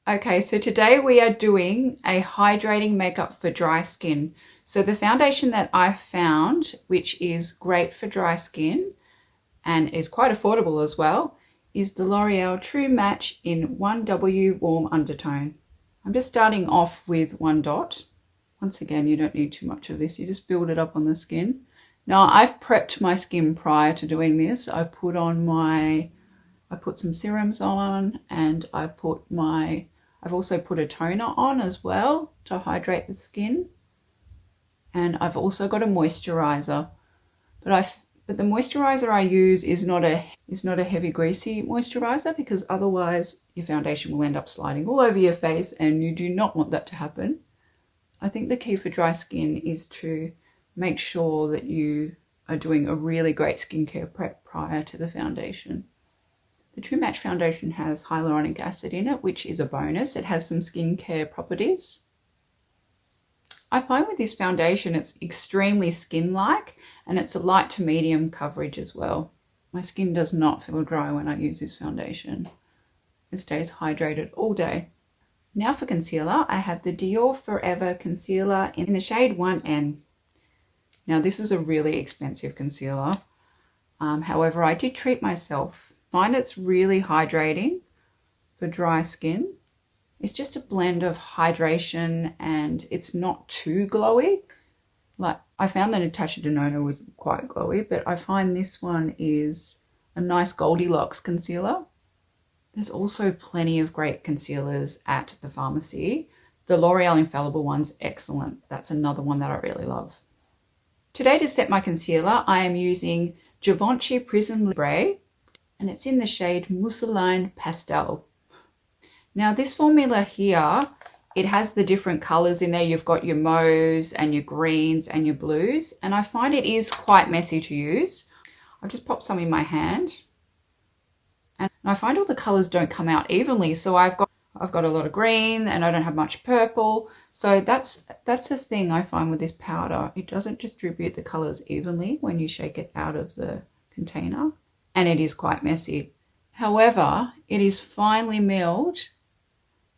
Okay, so today we are doing a hydrating makeup for dry skin. So the foundation that I found, which is great for dry skin and is quite affordable as well, is the L'Oreal True Match in 1W Warm Undertone. I'm just starting off with 1 dot. Once again, you don't need too much of this. You just build it up on the skin. Now, I've prepped my skin prior to doing this. I put some serums on, and I've also put a toner on as well to hydrate the skin. And I've also got a moisturizer. But the moisturizer I use is not a heavy greasy moisturizer, because otherwise your foundation will end up sliding all over your face, and you do not want that to happen. I think the key for dry skin is to make sure that you are doing a really great skincare prep prior to the foundation. The True Match foundation has hyaluronic acid in it, which is a bonus. It has some skincare properties. I find with this foundation it's extremely skin-like, and it's a light to medium coverage as well. My skin does not feel dry when I use this foundation. It stays hydrated all day. Now for concealer, I have the Dior Forever Concealer in the shade 1N. Now this is a really expensive concealer. However, I did treat myself. I find it's really hydrating for dry skin. It's just a blend of hydration, and it's not too glowy. Like, I found that Natasha Denona was quite glowy, but I find this one is a nice Goldilocks concealer. There's also plenty of great concealers at the pharmacy. The L'Oreal Infallible one's excellent. That's another one that I really love. Today, to set my concealer, I am using Givenchy Prism Libre, and it's in the shade Mousseline Pastel. Now this formula here, it has the different colors in there. You've got your mauves and your greens and your blues, and I find it is quite messy to use. I've just popped some in my hand, and I find all the colors don't come out evenly. So I've got a lot of green, and I don't have much purple. So that's the thing I find with this powder. It doesn't distribute the colors evenly when you shake it out of the container, and it is quite messy. However, it is finely milled,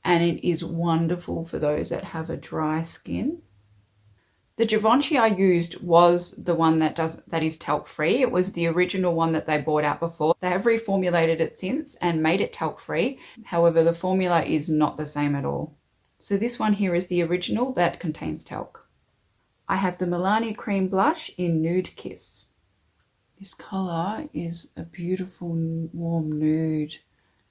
and it is wonderful for those that have a dry skin. The Givenchy I used was the one that is talc-free. It was the original one that they brought out before. They have reformulated it since and made it talc-free. However, the formula is not the same at all. So this one here is the original that contains talc. I have the Milani Cream Blush in Nude Kiss. This color is a beautiful warm nude,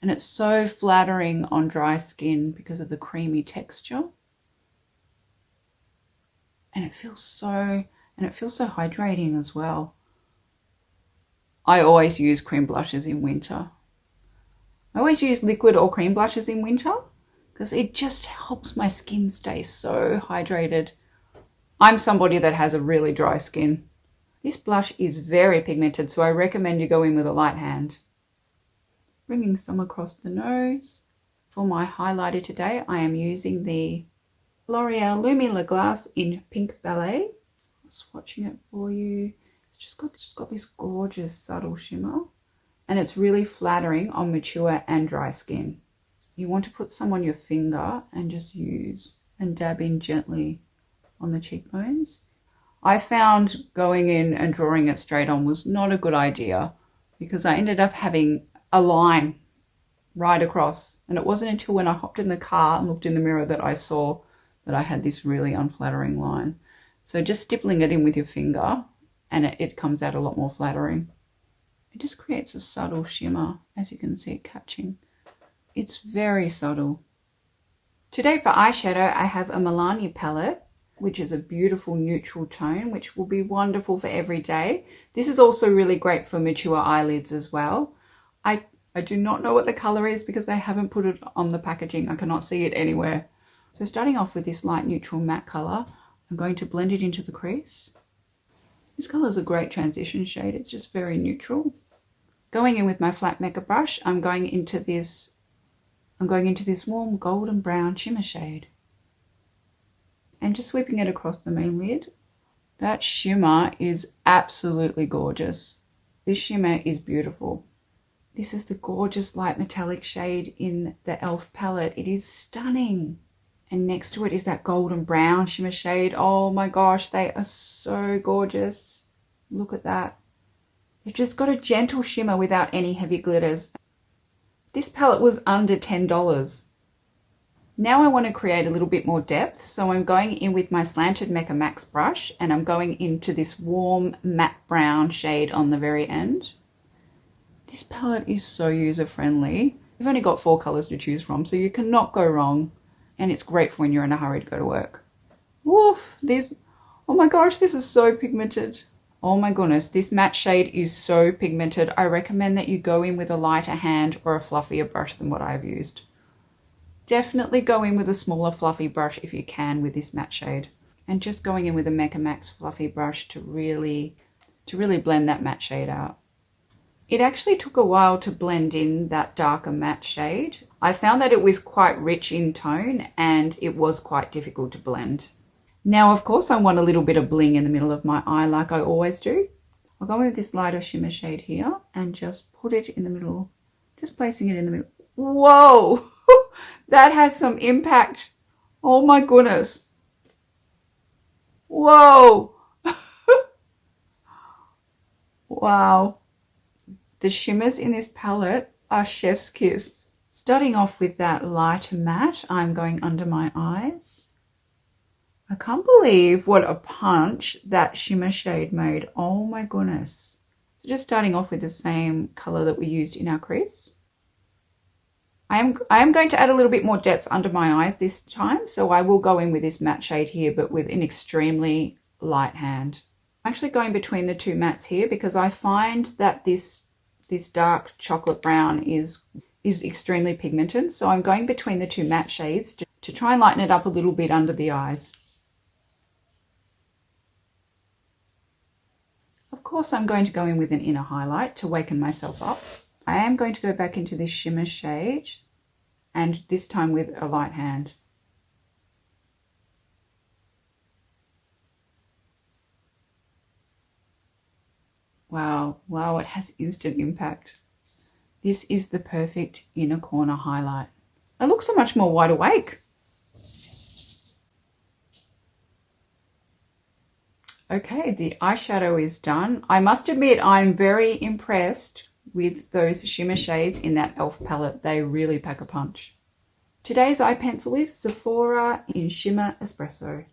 and it's so flattering on dry skin because of the creamy texture. And it feels so hydrating as well. I always use cream blushes in winter. I always use liquid or cream blushes in winter because it just helps my skin stay so hydrated. I'm somebody that has a really dry skin. This blush is very pigmented, so I recommend you go in with a light hand. Bringing some across the nose. For my highlighter today, I am using the L'Oreal Lumi La Glace in Pink Ballet. Swatching it for you. It's just got this gorgeous subtle shimmer, and it's really flattering on mature and dry skin. You want to put some on your finger and just use and dab in gently on the cheekbones. I found going in and drawing it straight on was not a good idea because I ended up having a line right across, and it wasn't until when I hopped in the car and looked in the mirror that I saw that I had this really unflattering line. So just stippling it in with your finger, and it comes out a lot more flattering. It just creates a subtle shimmer, as you can see it catching. It's very subtle. Today for eyeshadow, I have a Milani palette, which is a beautiful neutral tone, which will be wonderful for every day. This is also really great for mature eyelids as well. I do not know what the color is because they haven't put it on the packaging. I cannot see it anywhere. So starting off with this light neutral matte color, I'm going to blend it into the crease. This color is a great transition shade. It's just very neutral. Going in with my flat makeup brush, I'm going into this warm golden brown shimmer shade. And just sweeping it across the main lid. That shimmer is absolutely gorgeous. This shimmer is beautiful. This is the gorgeous light metallic shade in the e.l.f. palette. It is stunning. And next to it is that golden brown shimmer shade. Oh my gosh, they are so gorgeous. Look at that. They've just got a gentle shimmer without any heavy glitters. This palette was under $10. Now I want to create a little bit more depth, so I'm going in with my slanted Mecca Max brush and I'm going into this warm matte brown shade on the very end. This palette is so user-friendly. You've only got 4 colors to choose from, so you cannot go wrong. And it's great for when you're in a hurry to go to work. Woof! Oh my gosh, this is so pigmented. Oh my goodness, this matte shade is so pigmented. I recommend that you go in with a lighter hand or a fluffier brush than what I've used. Definitely go in with a smaller fluffy brush if you can with this matte shade. And just going in with a Mecca Max fluffy brush to really blend that matte shade out. It actually took a while to blend in that darker matte shade. I found that it was quite rich in tone and it was quite difficult to blend. Now, of course, I want a little bit of bling in the middle of my eye like I always do. I'll go in with this lighter shimmer shade here and just put it in the middle, just placing it in the middle. Whoa! That has some impact. Oh my goodness. Whoa. Wow. The shimmers in this palette are chef's kiss. Starting off with that lighter matte, I'm going under my eyes. I can't believe what a punch that shimmer shade made. Oh my goodness. So just starting off with the same color that we used in our crease. I am going to add a little bit more depth under my eyes this time, so I will go in with this matte shade here, but with an extremely light hand. I'm actually going between the two mattes here because I find that this dark chocolate brown is extremely pigmented, so I'm going between the two matte shades to try and lighten it up a little bit under the eyes. Of course, I'm going to go in with an inner highlight to waken myself up. I am going to go back into this shimmer shade and this time with a light hand. Wow, wow, it has instant impact. This is the perfect inner corner highlight. I look so much more wide awake. Okay, the eyeshadow is done. I must admit, I'm very impressed with those shimmer shades in that e.l.f. palette. They really pack a punch. Today's eye pencil is Sephora in Shimmer Espresso.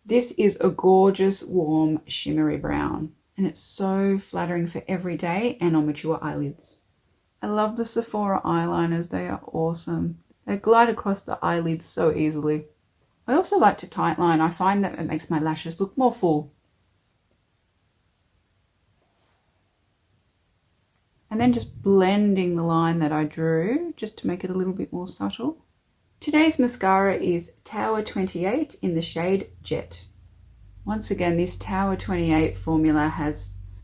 This is a gorgeous, warm, shimmery brown, and it's so flattering for every day and on mature eyelids. I love the Sephora eyeliners. They are awesome. They glide across the eyelids so easily. I also like to tightline. I find that it makes my lashes look more full. And then just blending the line that I drew just to make it a little bit more subtle. Today's mascara is Tower 28 in the shade Jet. Once again, this Tower 28 formula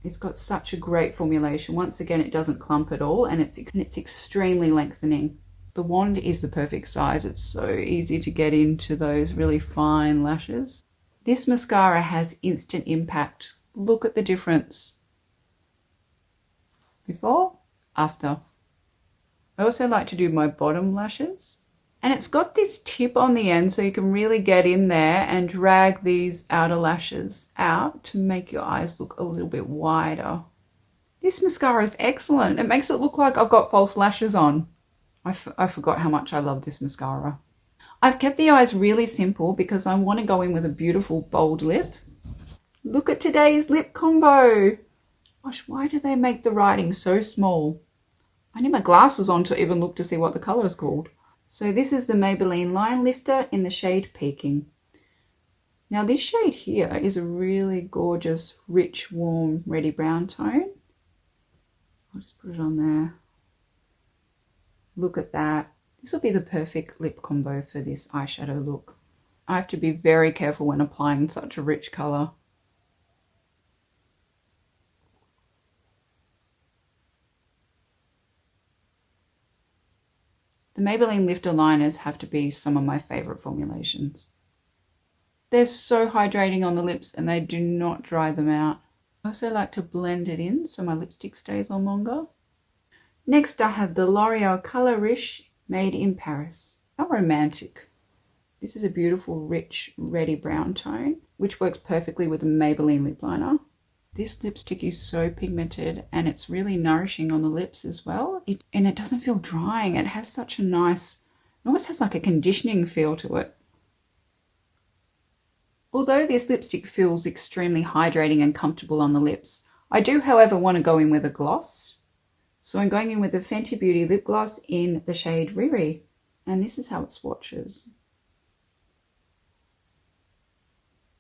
it's got such a great formulation. Once again, it doesn't clump at all and it's extremely lengthening. The wand is the perfect size. It's so easy to get into those really fine lashes. This mascara has instant impact. Look at the difference. Before, after. I also like to do my bottom lashes. And it's got this tip on the end so you can really get in there and drag these outer lashes out to make your eyes look a little bit wider. This mascara is excellent. It makes it look like I've got false lashes on. I forgot how much I love this mascara. I've kept the eyes really simple because I want to go in with a beautiful bold lip. Look at today's lip combo. Gosh, why do they make the writing so small? I need my glasses on to even look to see what the colour is called. So this is the Maybelline Line Lifter in the shade Peaking. Now this shade here is a really gorgeous, rich, warm, reddy brown tone. I'll just put it on there. Look at that. This will be the perfect lip combo for this eyeshadow look. I have to be very careful when applying such a rich colour. The Maybelline Lifter liners have to be some of my favourite formulations. They're so hydrating on the lips and they do not dry them out. I also like to blend it in so my lipstick stays on longer. Next I have the L'Oreal Color Riche Made in Paris. How romantic. This is a beautiful, rich, reddy brown tone, which works perfectly with a Maybelline lip liner. This lipstick is so pigmented and it's really nourishing on the lips as well. And it doesn't feel drying. It has such a nice, it almost has like a conditioning feel to it. Although this lipstick feels extremely hydrating and comfortable on the lips, I do, however, want to go in with a gloss. So I'm going in with the Fenty Beauty lip gloss in the shade Riri. And this is how it swatches.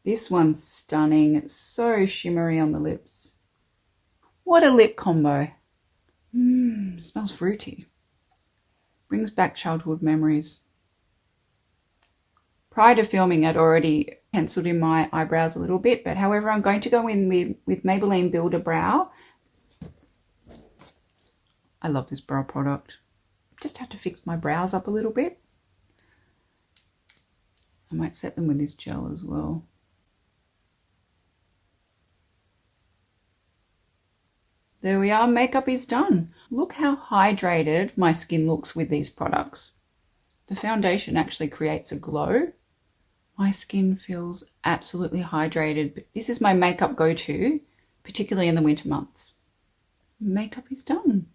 This one's stunning, so shimmery on the lips. What a lip combo. Smells fruity. Brings back childhood memories. Prior to filming, I'd already penciled in my eyebrows a little bit, but however, I'm going to go in with Maybelline Build a Brow. I love this brow product. Just have to fix my brows up a little bit. I might set them with this gel as well. There we are, makeup is done. Look how hydrated my skin looks with these products. The foundation actually creates a glow. My skin feels absolutely hydrated. But this is my makeup go-to, particularly in the winter months. Makeup is done.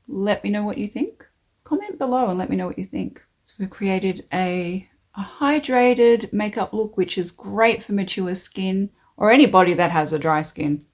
Let me know what you think. Comment below and let me know what you think. So we've created a hydrated makeup look, which is great for mature skin or anybody that has a dry skin.